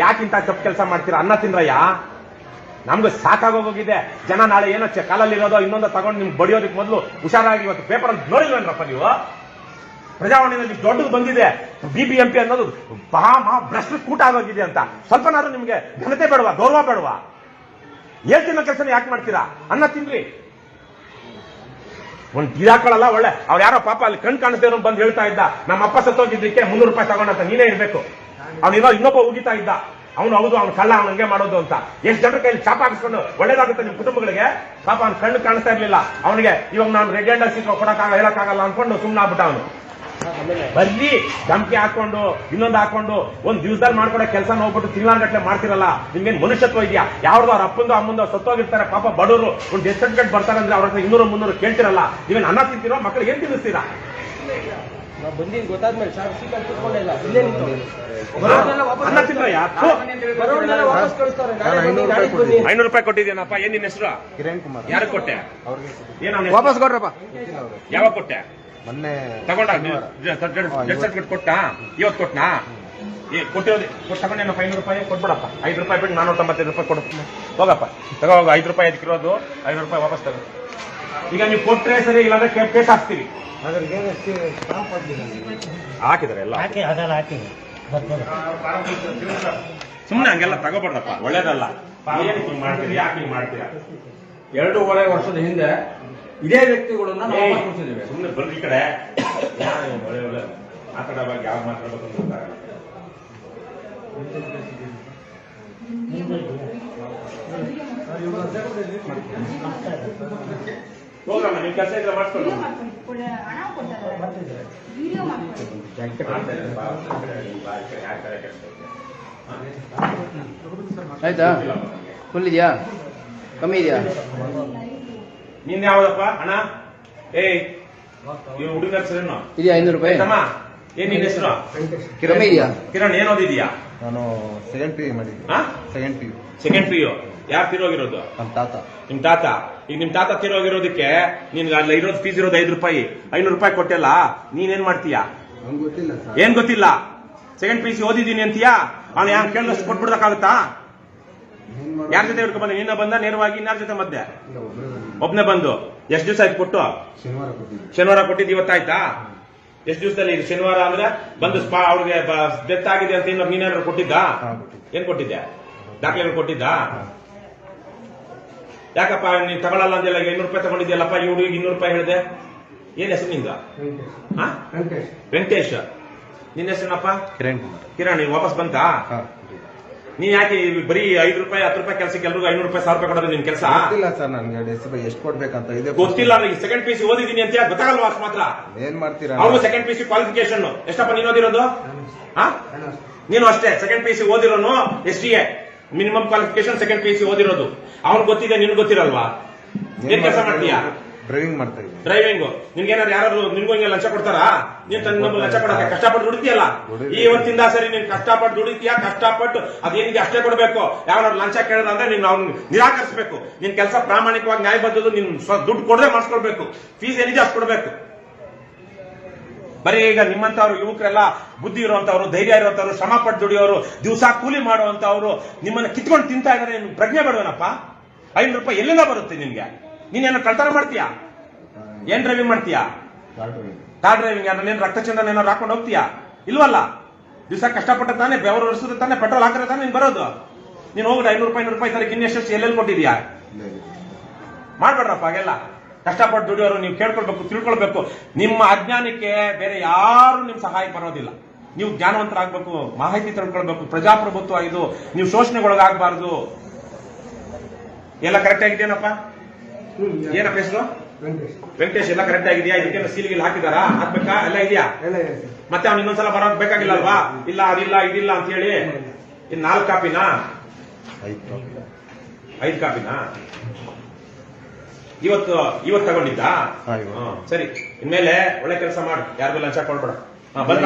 ಯಾಕಿಂತ ತಪ್ಪು ಕೆಲಸ ಮಾಡ್ತೀರಾ? ಅನ್ನ ತಿನ್ರಯ್ಯ. ನಮ್ಗೆ ಸಾಕಾಗೋಗಿದೆ. ಜನ ನಾಳೆ ಏನೋ ಕಾಲಲ್ಲಿ ಇರೋದೋ ಇನ್ನೊಂದು ತಗೊಂಡು ನಿಮ್ಗೆ ಬಡಿಯೋದಕ್ಕೆ ಮೊದಲು ಹುಷಾರಾಗಿ ಇವತ್ತು ಪೇಪರ್ ಅಲ್ಲಿ ನೋಡಿಲ್ವೇನ್ರಪ್ಪ ನೀವು? ಪ್ರಜಾವಾಣಿಯಲ್ಲಿ ದೊಡ್ಡದು ಬಂದಿದೆ, BBMP ಅನ್ನೋದು ಮಹಾ ಭ್ರಷ್ಟ ಕೂಟ ಆಗೋಗಿದೆ ಅಂತ. ಸ್ವಲ್ಪನಾದ್ರೂ ನಿಮ್ಗೆ ಘನತೆ ಬೇಡವಾ? ಗೌರವ ಬೇಡವಾ? ಹೇಳ್ತಿನ ಕೆಲಸನ ಯಾಕೆ ಮಾಡ್ತೀರಾ? ಅನ್ನ ತಿನ್ರಿ. ಒಂದ್ ಗಿರಾಕೊಳ್ಳಲ್ಲ ಒಳ್ಳೆ. ಅವ್ರು ಯಾರೋ ಪಾಪ ಅಲ್ಲಿ ಕಣ್ ಕಾಣಿಸ್ದೇ ಬಂದು ಹೇಳ್ತಾ ಇದ್ದ, ನಮ್ಮ ಅಪ್ಪ ಸತ್ತೋಗಿದ್ದಕ್ಕೆ 300 ರೂಪಾಯಿ ತಗೊಂಡಂತ. ನೀನೇ ಇರ್ಬೇಕು. ಅವನಿರೋ ಇನ್ನೊಬ್ಬ ಉಗಿತಾ ಇದ್ದ, ಅವನು ಹೌದು ಅವ್ನು ಕಳ್ಳ, ಅವ್ನು ಹಂಗೆ ಮಾಡೋದು ಅಂತ. ಎಷ್ಟು ಜನರ ಕೈಲಿ ಚಾಪ ಹಾಕಿಸ್ಕೊಂಡು ಒಳ್ಳೇದಾಗುತ್ತೆ ನಿಮ್ ಕುಟುಂಬಗಳಿಗೆ. ಪಾಪ ಅವ್ನು ಕಣ್ಣು ಕಾಣಿಸ್ತಾ ಇರ್ಲಿಲ್ಲ ಅವನಿಗೆ. ಇವಾಗ ನಾನು ರೆಗ್ಯುಲರ್ ಸೀಟ್ ಹೇಳಕ್ಕಾಗಲ್ಲ ಅನ್ಕೊಂಡು ಸುಮ್ಮನೆ ಆಗ್ಬಿಟ್ಟ ಅವನು. ಬರ್ಲಿ ಧಮಕಿ ಹಾಕೊಂಡು ಇನ್ನೊಂದು ಹಾಕೊಂಡು ಒಂದ್ ದಿವಸದಲ್ಲಿ ಮಾಡ್ಕೊಡೋ ಕೆಲಸ ಹೋಗ್ಬಿಟ್ಟು ತಿಂಗಳಾನ್ಗಟ್ಲೆ ಮಾಡ್ತಿರಲ್ಲ. ನಿಮ್ಗೇನ್ ಮನುಷ್ಯತ್ವ ಇದೆಯಾ? ಯಾವ್ದು ಅವ್ರ ಅಪ್ಪಂದು ಅಮ್ಮಂದು ಸತ್ತೋಗಿರ್ತಾರೆ ಪಾಪ ಬಡವರು, ಒಂದು ಡೆತ್ ಸರ್ಟಿಫಿಕೇಟ್ ಬರ್ತಾರೆ ಅಂದ್ರೆ ಅವ್ರ 200-300 ಕೇಳ್ತಿರಲ್ಲ. ನೀವೇನ್ ಅನ್ನ ತಿಂತೀರೋ? ಮಕ್ಕಳಿಗೆ ಏನ್ ತಿನ್ನಿಸ್ತೀರಾ? ಬಂದಿದ್ದು ಗೊತ್ತಾದ್ಮೇಲೆ ಸರ್ ಸೀಟಲ್ಲಿ ಕೂತ್ಕೊಂಡಿಲ್ಲ, ಇಲ್ಲೇ ನಿಂತು ಅನ್ನ ತಿಂದ್ರ ಯಾರು? 500 ರೂಪಾಯಿ ಕೊಟ್ಟಿದ್ದೀನಪ್ಪ. ಏನ್ ನಿನ್ನ ಹೆಸರು? ಕಿರಣ್ ಕುಮಾರ್. ಯಾರು ಕೊಟ್ಟೆ? ಅವ್ರಿಗೆ ವಾಪಸ್ ಕೊಡ್ರಪ್ಪ. ಯಾವಾಗ ಕೊಟ್ಟೆ? ಮೊನ್ನೆ ತಗೊಂಡ ಡೆತ್ ಸರ್ಟಿಫಿಕೇಟ್ ಕೊಟ್ಟ? ಇವತ್ತು ಕೊಟ್ನಾ? ಕೊಟ್ಟಿರೋದು ತಗೊಂಡೇನಪ್ಪ. 500 ರೂಪಾಯಿ ಕೊಟ್ಬಿಡಪ್ಪ. 5 ರೂಪಾಯಿ ಬಿಟ್ಟು 495 ರೂಪಾಯಿ ಕೊಡು. ಹೋಗಪ್ಪ ತಗೋ ಹೋಗ. 5 ರೂಪಾಯಿ ಅದಕ್ಕಿರೋದು 500 ರೂಪಾಯಿ ವಾಪಸ್ ತಗೋ. ಈಗ ನೀವು ಕೊಟ್ರೆ ಸರಿ, ಇಲ್ಲಾಂದ್ರೆ ಕೇಸ್ ಹಾಕ್ತೀವಿ. ಹಾಕಿದಾರೆ ಎಲ್ಲ ಸುಮ್ಮನೆ ಹಂಗೆಲ್ಲ ತಗೋಬಾರ್ದಪ್ಪ, ಒಳ್ಳೇದಲ್ಲ. ಏನಕ್ಕೆ ಮಾಡ್ತೀರಿ? ಯಾಕೆ ಹಿಂಗ್ ಮಾಡ್ತೀರಾ? 2.5 ವರ್ಷದ ಹಿಂದೆ ಇದೇ ವ್ಯಕ್ತಿಗಳನ್ನ ಸುಮ್ಮನೆ ಬರ್ರಿ ಈ ಕಡೆ. ಒಳ್ಳೆ ಮಾತಾಡೋವಾಗ ಯಾವ ಮಾತಾಡ್ಬೇಕು ಅಂತ ಗೊತ್ತಾಗಲ್ಲ. ಹೋಗ್ರಮ್ಮ, ನೀವು ಕೆಲಸ ಇದ್ರೆ ಮಾಡ್ಕೊಂಡು ಆಯ್ತಾ? ಫುಲ್ ಇದೆಯಾ? ಕಮ್ಮಿ ಇದೆಯಾ? ನಿಂದ ಯಾವ್ದಪ್ಪ ಹಣ? ಈ ಹುಡುಗ ಹೆಸರೇನು? ಇದೆಯಾ 500 ರೂಪಾಯಿ? ಏನ್ ನಿನ್ನ ಹೆಸರು? ಕಮ್ಮಿ ಇದೆಯಾ? ಕಿರಣ್, ಏನ್ ಓದಿದ್ಯಾ? ನಾನು ಸೆಕೆಂಡ್ PU ಮಾಡಿದ್ದೆ. Second PU. ಯಾರು ತಿರೋಗಿರೋದು? ನಮ್ಮ ತಾತ. ನಿಮ್ ತಾತ. ಈಗ ನಿಮ್ ತಾತ ತಿರೋಗಿರೋದಕ್ಕೆ ನಿನ್ಗೆ ಅಲ್ಲ ಇರೋದು ಫೀಸ್ ಇರೋದು 5 ರೂಪಾಯಿ. 500 ರೂಪಾಯಿ ಕೊಟ್ಟೆಲ್ಲ, ನೀನೇನ್ ಮಾಡ್ತೀಯಾ? ಗೊತ್ತಿಲ್ಲ ಸರ್. ಏನ್ ಗೊತ್ತಿಲ್ಲ? ಸೆಕೆಂಡ್ PUC ಓದಿದ್ದೀನಿ ಅಂತೀಯಾ? ಅವ್ನು ಯಾರು ಕೇಳಿದಷ್ಟು ಕೊಟ್ಬಿಡಕ್ಕಾಗುತ್ತಾ? ಯಾರ ಜೊತೆ ಹಿಡ್ಕೊಂಡ್ ಬಂದ? ನಿನ್ನ ಬಂದ ನೇರವಾಗಿ? ಇನ್ಯಾರ ಜೊತೆ ಮಧ್ಯೆ? ಒಬ್ನೇ ಬಂದು. ಎಷ್ಟು ದಿವಸ ಆಯ್ತು ಕೊಟ್ಟು? ಶನಿವಾರ ಕೊಟ್ಟಿದ್ದು. ಇವತ್ತಾಯ್ತಾ? ಎಷ್ಟು ದಿವಸದಲ್ಲಿ? ಶನಿವಾರ ಅಂದ್ರೆ ಬಂದು ಅವ್ರಿಗೆ ಡೆತ್ ಆಗಿದೆ ಅಂತ ನೀನೇನಾದ್ರು ಕೊಟ್ಟಿದ್ದ? ಏನ್ ಕೊಟ್ಟಿದ್ದೆ? ದಾಖಲೆಗಳು ಕೊಟ್ಟಿದ್ದ? ಯಾಕಪ್ಪ ನೀನ್ ತಗೊಳ್ಳಲ್ಲ ಅಂದೆಲ್ಲ? 800 ರೂಪಾಯಿ ತಗೊಂಡಿದ್ಯಲ್ಲಪ್ಪ. ಈ ಹುಡುಗಿಗೆ 200 ರೂಪಾಯಿ ಹೇಳಿದೆ. ಏನ್ ಹೆಸರು ನಿಂದ? ವೆಂಕಟೇಶ್. ನಿನ್ನ ಹೆಸರೇನಪ್ಪ? ಕಿರಣ್. ನೀನ್ ವಾಪಸ್ ಬಂತಾ? ನೀನ್ ಯಾಕೆ ಬರೀ 5 ರೂಪಾಯಿ 10 ರೂಪಾಯಿ ಕೆಲಸಕ್ಕೆ ಎಲ್ರಿಗೂ 500 ರೂಪಾಯಿ 1000 ರೂಪಾಯಿ ಕೊಡೋದು ನಿನ್ ಕೆಲಸ? ಗೊತ್ತಿಲ್ಲ ಸರ್ ನನಗೆ ಎಷ್ಟು ಕೊಡ್ಬೇಕಂತ ಇದೆ. ಗೊತ್ತಿಲ್ಲ. ಸೆಕೆಂಡ್ PUC ಓದಿದ್ದೀನಿ ಅಂತ ಗೊತ್ತಾಗಲ್ವಾ? ಅಷ್ಟು ಮಾತ್ರ ಏನ್ ಮಾಡ್ತೀರಾ? ಅವ್ರು ಸೆಕೆಂಡ್ PUC ಕ್ವಾಲಿಫಿಕೇಶನ್ ಎಷ್ಟಪ್ಪ ನೀನ್ ಓದಿರೋದು? ನೀನು ಅಷ್ಟೇ second PUC ಓದಿರೋನು. SDA minimum qualification second PUC ಓದಿರೋದು. ಅವ್ನು ಗೊತ್ತಿದೆ, ನಿನ್ಗೆ ಗೊತ್ತಿರಲ್ವಾ? ಏನ್ ಕೆಲಸ ಮಾಡ್ತೀಯಾ? ಡ್ರೈವಿಂಗ್ ಮಾಡ್ತಾ ಇದ್ದೀನಿ. ಡ್ರೈವಿಂಗ್. ನಿನ್ಗೇನಾದ್ರು ಯಾರು ನಿನ್ಗೂ ಹಿಂಗೆ ಲಂಚ ಕೊಡ್ತಾರಾ? ನೀನ್ ತನ್ನ ಲಂಚ ಕೊಡಕ್ಕೆ ಕಷ್ಟಪಟ್ಟು ದುಡಿತೀಯಲ್ಲ. ಇವತ್ತಿಂದ ಸರಿ ನೀನ್ ಕಷ್ಟಪಟ್ಟು ದುಡಿತೀಯಾ? ಕಷ್ಟಪಟ್ಟು ಅದೇನಿದೆ ಅಷ್ಟೇ ಕೊಡ್ಬೇಕು. ಯಾವನಾದ್ರು ಲಂಚ ಕೇಳಿದ್ರೆ ನೀನ್ ಅವ್ನು ನಿರಾಕರಿಸಬೇಕು. ನಿನ್ ಕೆಲಸ ಪ್ರಾಮಾಣಿಕವಾಗಿ ನ್ಯಾಯಬದ್ಧದು. ನೀನ್ ದುಡ್ಡು ಕೊಡದೆ ಮಾಡಿಸ್ಕೊಳ್ಬೇಕು. ಫೀಸ್ ಏನಿದೆ ಅಷ್ಟು ಕೊಡ್ಬೇಕು. ಬರೀ ಈಗ ನಿಮ್ಮಂತವ್ರು ಯುವಕರೆಲ್ಲ ಬುದ್ಧಿ ಇರುವಂತವ್ರು, ಧೈರ್ಯ ಇರುವಂತವ್ರು, ಶ್ರಮ ಪಟ್ಟು ದುಡಿಯೋರು, ದಿವಸ ಕೂಲಿ ಮಾಡುವಂತವ್ರು ನಿಮ್ಮನ್ನ ಕಿತ್ಕೊಂಡು ತಿಂತಾ ಇದಾರೆ. ನಿಮ್ಗೆ ಪ್ರಜ್ಞೆ ಬೇಡವೇನಪ್ಪ? 500 ರೂಪಾಯಿ ಎಲ್ಲಿಂದ ಬರುತ್ತೆ ನಿನ್ಗೆ? ನೀನೇನೋ ಕಳ್ತನ ಮಾಡ್ತೀಯಾ? ಏನ್ ಡ್ರೈವಿಂಗ್ ಮಾಡ್ತೀಯಾ? Car driving. ಏನ್ ರಕ್ತಚಂದನ ಏನಾದ್ರು ಹಾಕೊಂಡು ಹೋಗ್ತೀಯಾ? ಇಲ್ವಲ್ಲ. ದಿವಸ ಕಷ್ಟಪಟ್ಟ ತಾನೆ, ಬೆವರು ವರ್ಷದ ತಾನೆ, ಪೆಟ್ರೋಲ್ ಹಾಕಿದ್ರೆ ತಾನೆ ನೀನ್ ಬರೋದು. ನೀನ್ ಹೋಗ್ಬಿಟ್ಟು 500 ರೂಪಾಯಿ ತರ ಇನ್ನೆಷ್ಟು ಎಲ್ಲೆಲ್ಲಿ ಕೊಟ್ಟಿದ್ಯಾ? ಮಾಡ್ಬೇಡ್ರಪ್ಪ ಹಾಗೆಲ್ಲ. ಕಷ್ಟಪಟ್ಟು ದುಡಿಯೋರು ನೀವು ಕೇಳ್ಕೊಳ್ಬೇಕು, ತಿಳ್ಕೊಳ್ಬೇಕು. ನಿಮ್ಮ ಅಜ್ಞಾನಕ್ಕೆ ಬೇರೆ ಯಾರು ನಿಮ್ ಸಹಾಯ ಬರೋದಿಲ್ಲ. ನೀವು ಜ್ಞಾನವಂತರಾಗಬೇಕು, ಮಾಹಿತಿ ತಿಳ್ಕೊಳ್ಬೇಕು. ಪ್ರಜಾಪ್ರಭುತ್ವ ಇದು. ನೀವು ಶೋಷಣೆಗೊಳಗಾಗಬಾರ್ದು. ಎಲ್ಲ ಕರೆಕ್ಟ್ ಆಗಿದೆಯೇನಪ್ಪ? ಏನಪ್ಪ ಹೆಸರು? ವೆಂಕಟೇಶ್. ಎಲ್ಲ ಕರೆಕ್ಟ್ ಆಗಿದೆಯಾ? ಇದಕ್ಕೆ ಸೀಲ್ಗಿಲ್ ಹಾಕಿದಾರಾ? ಹಾಕ್ಬೇಕಾ? ಎಲ್ಲ ಇದೆಯಾ? ಮತ್ತೆ ಅವ್ನು ಇನ್ನೊಂದ್ಸಲ ಬರೋಕ್ ಬೇಕಾಗಿಲ್ಲ ಅಲ್ವಾ? ಇಲ್ಲ ಅದಿಲ್ಲ ಇದಿಲ್ಲ ಅಂತ ಹೇಳಿ. ಇನ್ 4 ಕಾಪಿನಾ? 5 ಕಾಪಿನಾ? ಇವತ್ತು ತಗೊಂಡಿದ್ದ? ಸರಿ, ಇನ್ಮೇಲೆ ಒಳ್ಳೆ ಕೆಲಸ ಮಾಡು. ಯಾರಿಗೂ ಲಂಚ ಕೊಡ್ಬೇಡ. ಬಂದ